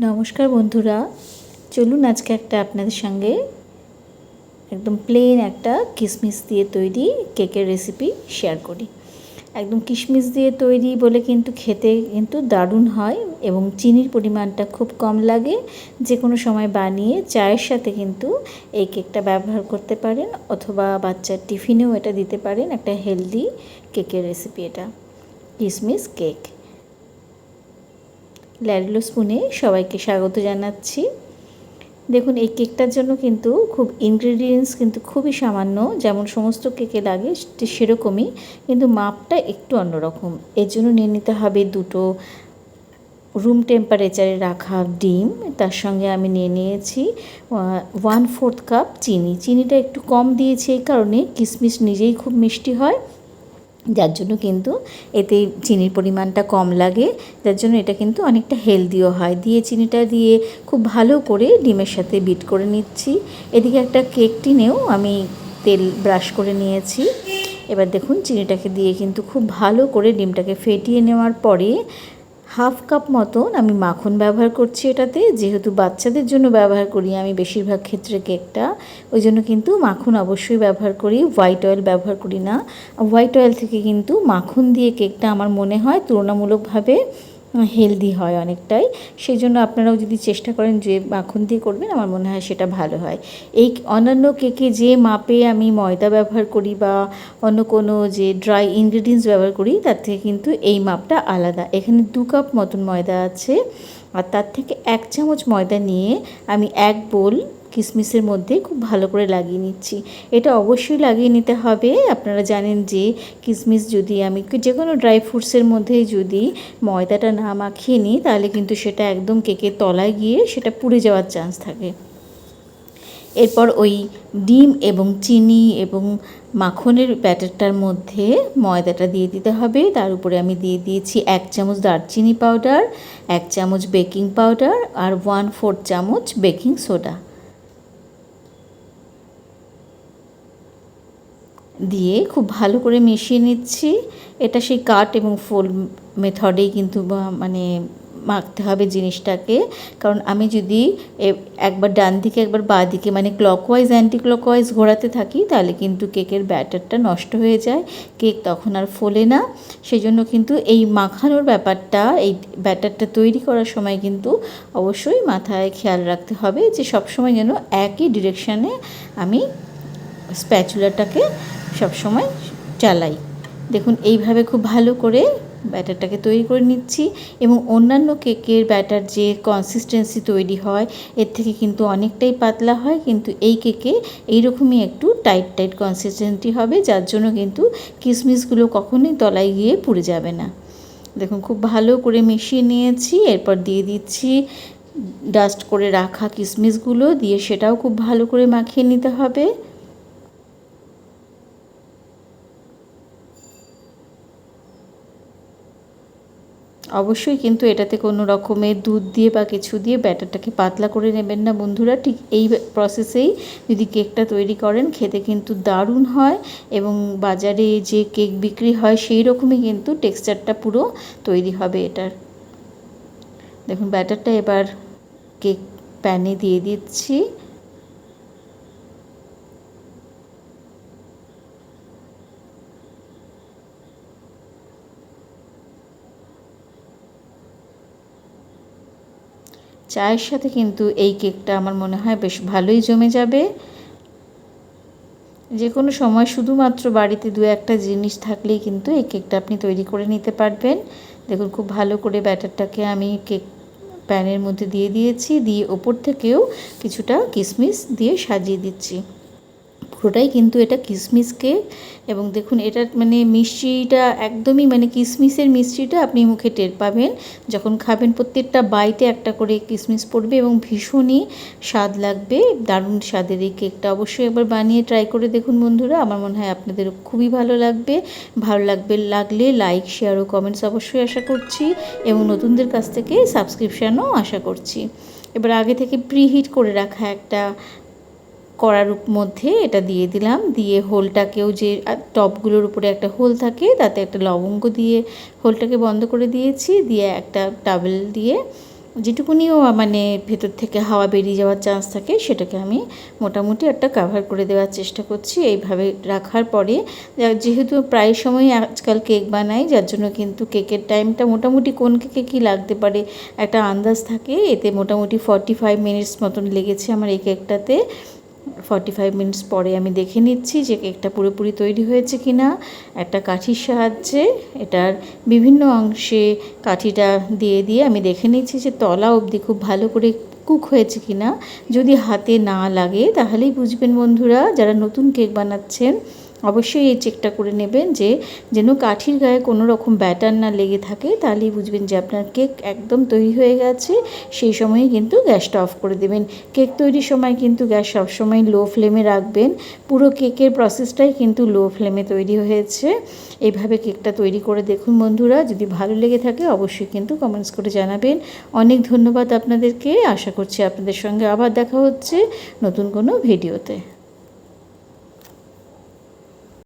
নমস্কার বন্ধুরা, চলুন আজকে আপনাদের সঙ্গে একদম প্লেন একটা কিশমিশ দিয়ে তৈরি কেকের রেসিপি শেয়ার করি। একদম কিশমিশ দিয়ে তৈরি বলে কিন্তু খেতে দারুণ হয় এবং চিনির পরিমাণটা খুব কম লাগে। যে কোনো সময় বানিয়ে চায়ের সাথে কিন্তু এই কেকটা ব্যবহার করতে পারেন, অথবা বাচ্চার টিফিনেও এটা দিতে পারেন। একটা হেলদি কেকের রেসিপি এটা, কিশমিশ কেক। ল্যাডিলো স্পুনে সবাইকে স্বাগত জানাচ্ছি। দেখুন, এই কেকটার জন্য কিন্তু ইনগ্রেডিয়েন্টস কিন্তু খুবই সামান্য, যেমন সমস্ত কেকে লাগে সেরকমই, কিন্তু মাপটা একটু অন্যরকম। এর জন্য নিয়ে নিতে হবে দুটো রুম টেম্পারেচারে রাখা ডিম। তার সঙ্গে আমি নিয়ে নিয়েছি 1/4 কাপ চিনি। চিনিটা একটু কম দিয়েছি এই কারণে, কিশমিশ নিজেই খুব মিষ্টি হয়, যার জন্য কিন্তু এতে চিনির পরিমাণটা কম লাগে, যার জন্য এটা কিন্তু অনেকটা হেলদিও হয়। চিনিটা দিয়ে খুব ভালো করে ডিমের সাথে বিট করে নিচ্ছি। এদিকে একটা কেক টিনেও আমি তেল ব্রাশ করে নিয়েছি। এবার দেখুন, চিনিটাকে দিয়ে কিন্তু খুব ভালো করে ডিমটাকে ফেটিয়ে নেওয়ার পরে 1/2 কাপ মতন আমি মাখন ব্যবহার করছি এটাতে। যেহেতু বাচ্চাদের জন্য ব্যবহার করি আমি বেশিরভাগ ক্ষেত্রে কেকটা, ওই জন্য কিন্তু মাখন অবশ্যই ব্যবহার করি, হোয়াইট অয়েল ব্যবহার করি না। হোয়াইট অয়েল থেকে কিন্তু মাখন দিয়ে কেকটা আমার মনে হয় তুলনামূলকভাবে হেলদি হয় অনেকটাই। সেই জন্য আপনারাও যদি চেষ্টা করেন যে মাখন দিয়ে করবেন, আমার মনে হয় সেটা ভালো হয়। এই অন্যান্য কেকে যে মাপে আমি ময়দা ব্যবহার করি বা অন্য কোনো যে ড্রাই ইনগ্রিডিয়েন্টস ব্যবহার করি, তার থেকে কিন্তু এই মাপটা আলাদা। এখানে 2 কাপ মতন ময়দা আছে, আর তার থেকে 1 চামচ ময়দা নিয়ে আমি 1 বোল কিশমিশের মধ্যে খুব ভালো করে লাগিয়ে নিচ্ছি। এটা অবশ্যই লাগিয়ে নিতে হবে। আপনারা জানেন যে কিশমিশ যদি আমি যে কোনো ড্রাই ফ্রুটসের মধ্যে যদি ময়দাটা না মাখিয়ে নিই, তাহলে কিন্তু সেটা একদম কেকের তলায় গিয়ে সেটা পুড়ে যাওয়ার চান্স থাকে। এরপর ওই ডিম এবং চিনি এবং মাখনের ব্যাটারটার মধ্যে ময়দাটা দিয়ে দিতে হবে। তার উপরে আমি দিয়ে দিয়েছি 1 চামচ দারচিনি পাউডার, 1 চামচ বেকিং পাউডার আর 1/4 চামচ বেকিং সোডা দিয়ে খুব ভালো করে মিশিয়ে নিচ্ছি। এটা সেই কাট এবং ফোল্ড মেথডেই কিন্তু মানে মাখতে হবে জিনিসটাকে। কারণ আমি যদি একবার ডান দিকে একবার বাঁ দিকে মানে ক্লকওয়াইজ অ্যান্টি ক্লকওয়াইজ ঘোরাতে থাকি, তাহলে কিন্তু কেকের ব্যাটারটা নষ্ট হয়ে যায়, কেক তখন আর ফোলে না। সেই জন্য কিন্তু এই মাখানোর ব্যাপারটা, এই ব্যাটারটা তৈরি করার সময় কিন্তু অবশ্যই মাথায় খেয়াল রাখতে হবে যে সবসময় যেন একই ডিরেকশানে আমি স্প্যাচুলাটাকে সবসময় চালাই। দেখুন, এইভাবে খুব ভালো করে ব্যাটারটাকে তৈরি করে নিচ্ছি। এবং অন্যান্য কেকের ব্যাটার যে কনসিস্টেন্সি তৈরি হয়, এর থেকে কিন্তু অনেকটাই পাতলা হয়, কিন্তু এই কেকে এইরকমই একটু টাইট কনসিস্টেন্সি হবে, যার জন্য কিন্তু কিশমিশগুলো কখনোই তলায় গিয়ে পুড়ে যাবে না। দেখুন, খুব ভালো করে মিশিয়ে নিয়েছি। এরপর দিয়ে দিচ্ছি ডাস্ট করে রাখা কিশমিশগুলো, দিয়ে সেটাও খুব ভালো করে মাখিয়ে নিতে হবে। অবশ্যই কিন্তু এটাতে কোনো রকমের দুধ দিয়ে বা কিছু দিয়ে ব্যাটারটাকে পাতলা করে নেবেন না বন্ধুরা। ঠিক এই প্রসেসেই যদি কেকটা তৈরি করেন, খেতে কিন্তু দারুণ হয় এবং বাজারে যে কেক বিক্রি হয় সেই রকমই কিন্তু টেক্সচারটা পুরো তৈরি হবে এটার। দেখুন, ব্যাটারটা এবার কেক প্যানে দিয়ে দিচ্ছি। চায়ের সাথে কিন্তু এই কেকটা আমার মনে হয় বেশ ভালোই জমে যাবে। যে কোনো সময় শুধুমাত্র বাড়িতে 2-1টা জিনিস থাকলেই কিন্তু এই কেকটা আপনি তৈরি করে নিতে পারবেন। দেখুন, খুব ভালো করে ব্যাটারটাকে আমি কেক প্যানের মধ্যে দিয়ে দিয়েছি, দিয়ে ওপর থেকেও কিছুটা কিশমিশ দিয়ে সাজিয়ে দিচ্ছি। পুরোটাই কিন্তু এটা কিশমিশ কেক। এবং দেখুন, এটার মানে মিষ্টিটা একদমই মানে কিশমিশের মিষ্টিটা আপনি মুখে টের পাবেন যখন খাবেন। প্রত্যেকটা বাইটে একটা করে কিশমিশ পড়বে এবং ভীষণই স্বাদ লাগবে। দারুণ স্বাদের এই কেকটা অবশ্যই একবার বানিয়ে ট্রাই করে দেখুন বন্ধুরা। আমার মনে হয় আপনাদের খুবই ভালো লাগবে। লাগলে লাইক, শেয়ার ও কমেন্টস অবশ্যই আশা করছি, এবং নতুনদের কাছ থেকে সাবস্ক্রিপশানও আশা করছি। এবার আগে থেকে প্রিহিট করে রাখা একটা কড়ার মধ্যে এটা দিয়ে দিলাম, দিয়ে হোলটাকেও, যে টপগুলোর উপরে একটা হোল থাকে তাতে একটা লবঙ্গ দিয়ে হোলটাকে বন্ধ করে দিয়েছি, দিয়ে একটা টাওয়েল দিয়ে যেটুকুনিও মানে ভেতর থেকে হাওয়া বেরিয়ে যাওয়ার চান্স থাকে সেটাকে আমি মোটামুটি একটা কাভার করে দেওয়ার চেষ্টা করছি। এইভাবে রাখার পরে যেহেতু প্রায় সময় আজকাল কেক বানাই, যার জন্য কিন্তু কেকের টাইমটা মোটামুটি কোন কেকে কী লাগতে পারে একটা আন্দাজ থাকে। এতে মোটামুটি 45 মিনিটস মতন লেগেছে আমার এই কেকটাতে। 45 মিনিটস পরে আমি দেখে নিচ্ছি যে কেকটা পুরোপুরি তৈরি হয়েছে কি না। একটা কাঠির সাহায্যে এটার বিভিন্ন অংশে কাঠিটা দিয়ে দিয়ে আমি দেখে নিচ্ছি যে তলা অবধি খুব ভালো করে কুক হয়েছে কি না। যদি হাতে না লাগে তাহলেই বুঝবেন বন্ধুরা, যারা নতুন কেক বানাচ্ছেন অবশ্যই এই চেকটা করে নেবেন যে যেন কাঠির গায়ে কোনো রকম ব্যাটার না লেগে থাকে, তাহলেই বুঝবেন যে আপনার কেক একদম তৈরি হয়ে গেছে। সেই সময়ে কিন্তু গ্যাসটা অফ করে দেবেন। কেক তৈরির সময় কিন্তু গ্যাস সবসময় লো ফ্লেমে রাখবেন। পুরো কেকের প্রসেসটাই কিন্তু লো ফ্লেমে তৈরি হয়েছে। এইভাবে কেকটা তৈরি করে দেখুন বন্ধুরা, যদি ভালো লেগে থাকে অবশ্যই কিন্তু কমেন্টস করে জানাবেন। অনেক ধন্যবাদ আপনাদেরকে। আশা করছি আপনাদের সঙ্গে আবার দেখা হচ্ছে নতুন কোনো ভিডিওতে।